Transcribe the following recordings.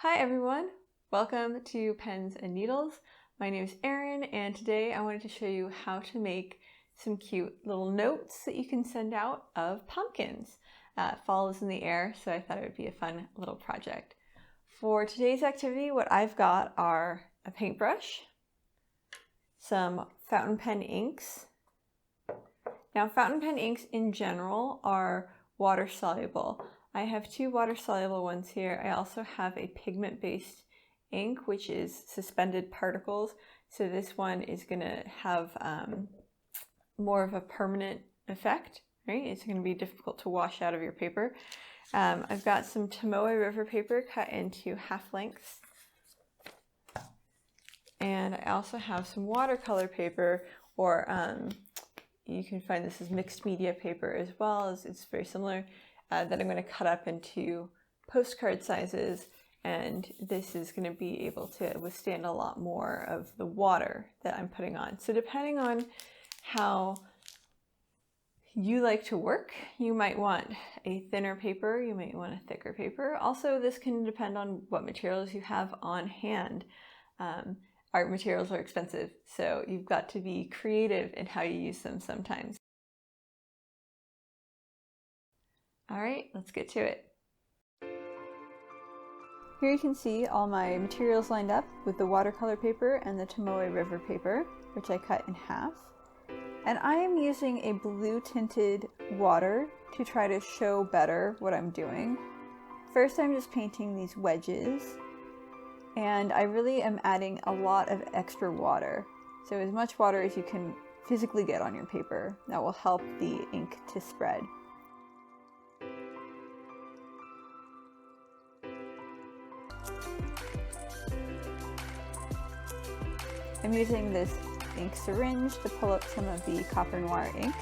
Hi everyone, welcome to Pens and Needles. My name is Erin and today I wanted to show you how to make some cute little notes that you can send out of pumpkins. Fall is in the air, so I thought it would be a fun little project. For today's activity, what I've got are a paintbrush, some fountain pen inks. Now fountain pen inks in general are water soluble. I have two water soluble ones here. I also have a pigment based ink which is suspended particles, so this one is going to have more of a permanent effect, right? It's going to be difficult to wash out of your paper. I've got some Tomoe River paper cut into half lengths, and I also have some watercolor paper, or you can find this as mixed media paper as well, as it's very similar, that I'm going to cut up into postcard sizes, and this is going to be able to withstand a lot more of the water that I'm putting on. So depending on how you like to work, you might want a thinner paper, you might want a thicker paper. Also, this can depend on what materials you have on hand. Art materials are expensive, so you've got to be creative in how you use them sometimes. All right, let's get to it. Here you can see all my materials lined up with the watercolor paper and the Tomoe River paper, which I cut in half. And I am using a blue tinted water to try to show better what I'm doing. First, I'm just painting these wedges, and I really am adding a lot of extra water. So as much water as you can physically get on your paper. That will help the ink to spread. I'm using this ink syringe to pull up some of the copper noir ink,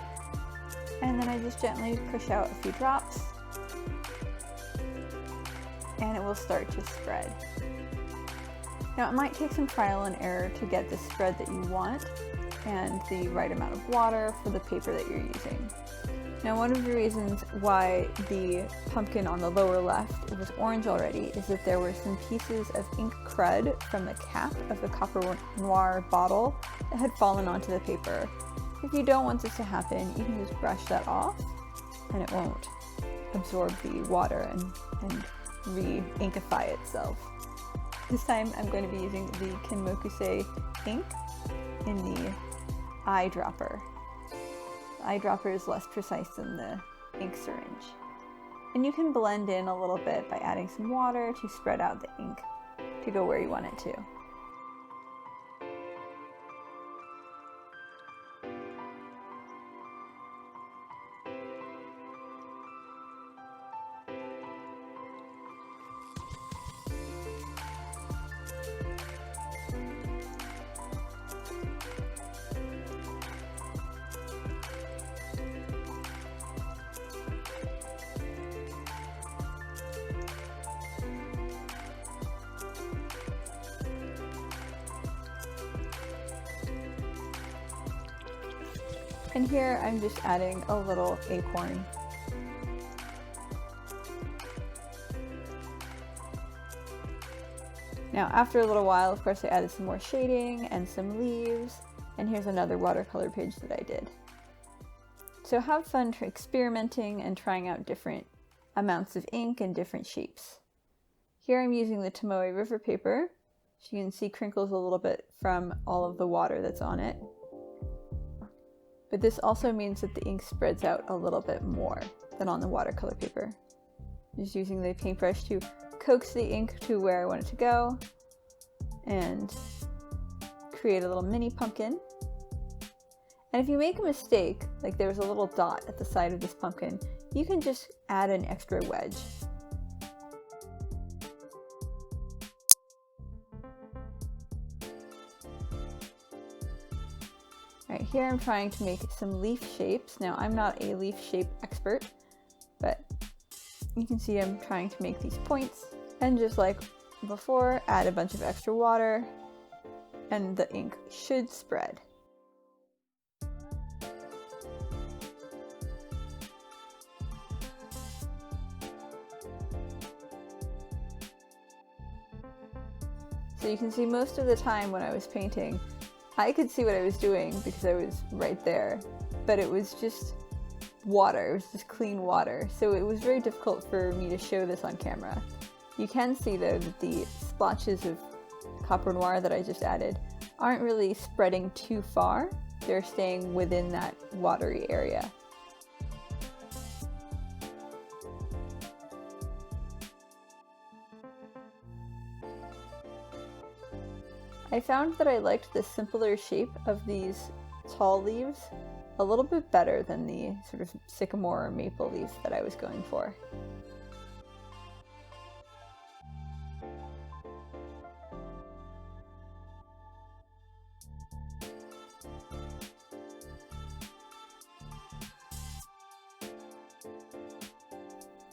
and then I just gently push out a few drops and it will start to spread. Now it might take some trial and error to get the spread that you want and the right amount of water for the paper that you're using. Now one of the reasons why the pumpkin on the lower left was orange already is that there were some pieces of ink crud from the cap of the copper noir bottle that had fallen onto the paper. If you don't want this to happen, you can just brush that off and it won't absorb the water and re-inkify itself. This time I'm going to be using the Kinmokusei ink in the eyedropper. The eyedropper is less precise than the ink syringe. And you can blend in a little bit by adding some water to spread out the ink to go where you want it to. And here I'm just adding a little acorn. Now after a little while, of course, I added some more shading and some leaves, and here's another watercolor page that I did. So have fun experimenting and trying out different amounts of ink and different shapes. Here I'm using the Tomoe River paper, so you can see crinkles a little bit from all of the water that's on it. But this also means that the ink spreads out a little bit more than on the watercolor paper. Just using the paintbrush to coax the ink to where I want it to go and create a little mini pumpkin. And if you make a mistake, like there was a little dot at the side of this pumpkin, you can just add an extra wedge. Right, here I'm trying to make some leaf shapes. Now I'm not a leaf shape expert, but you can see I'm trying to make these points, and just like before, add a bunch of extra water and the ink should spread. So you can see most of the time when I was painting, I could see what I was doing because I was right there, but it was just water, it was just clean water. So it was very difficult for me to show this on camera. You can see though that the splotches of copper noir that I just added aren't really spreading too far. They're staying within that watery area. I found that I liked the simpler shape of these tall leaves a little bit better than the sort of sycamore or maple leaf that I was going for.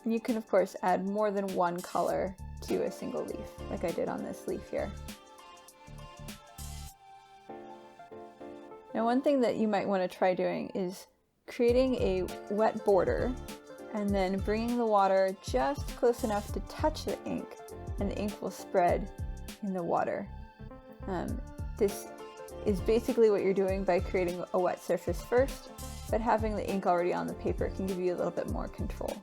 You can of course add more than one color to a single leaf, like I did on this leaf here. Now one thing that you might want to try doing is creating a wet border and then bringing the water just close enough to touch the ink, and the ink will spread in the water. This is basically what you're doing by creating a wet surface first, but having the ink already on the paper can give you a little bit more control.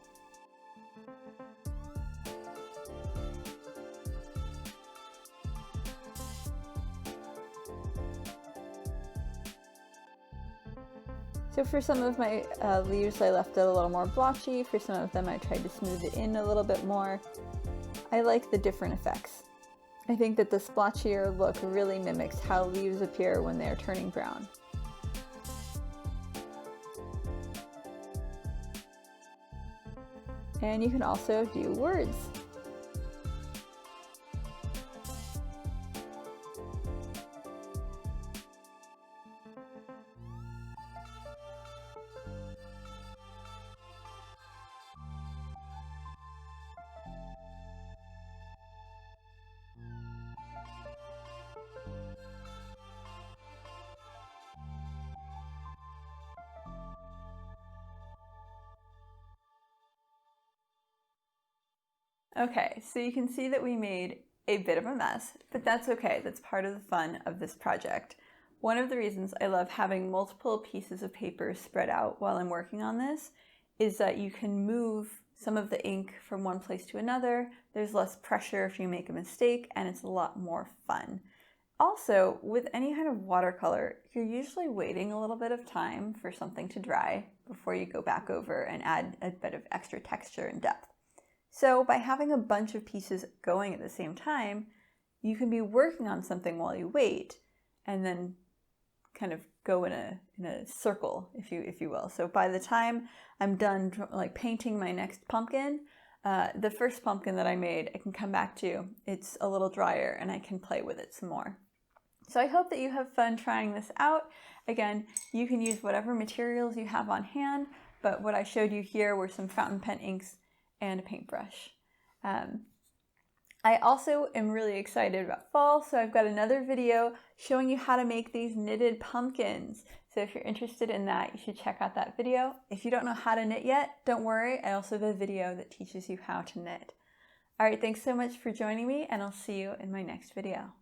So for some of my leaves I left it a little more blotchy, for some of them I tried to smooth it in a little bit more. I like the different effects. I think that the splotchier look really mimics how leaves appear when they're turning brown. And you can also do words. Okay, so you can see that we made a bit of a mess, but that's okay. That's part of the fun of this project. One of the reasons I love having multiple pieces of paper spread out while I'm working on this is that you can move some of the ink from one place to another. There's less pressure if you make a mistake, and it's a lot more fun. Also, with any kind of watercolor, you're usually waiting a little bit of time for something to dry before you go back over and add a bit of extra texture and depth. So by having a bunch of pieces going at the same time, you can be working on something while you wait, and then kind of go in a circle, if you will. So by the time I'm done like painting my next pumpkin, the first pumpkin that I made, I can come back to. It's a little drier and I can play with it some more. So I hope that you have fun trying this out. Again, you can use whatever materials you have on hand, but what I showed you here were some fountain pen inks and a paintbrush. I also am really excited about fall, so I've got another video showing you how to make these knitted pumpkins. So if you're interested in that, you should check out that video. If you don't know how to knit yet, don't worry, I also have a video that teaches you how to knit. All right, thanks so much for joining me, and I'll see you in my next video.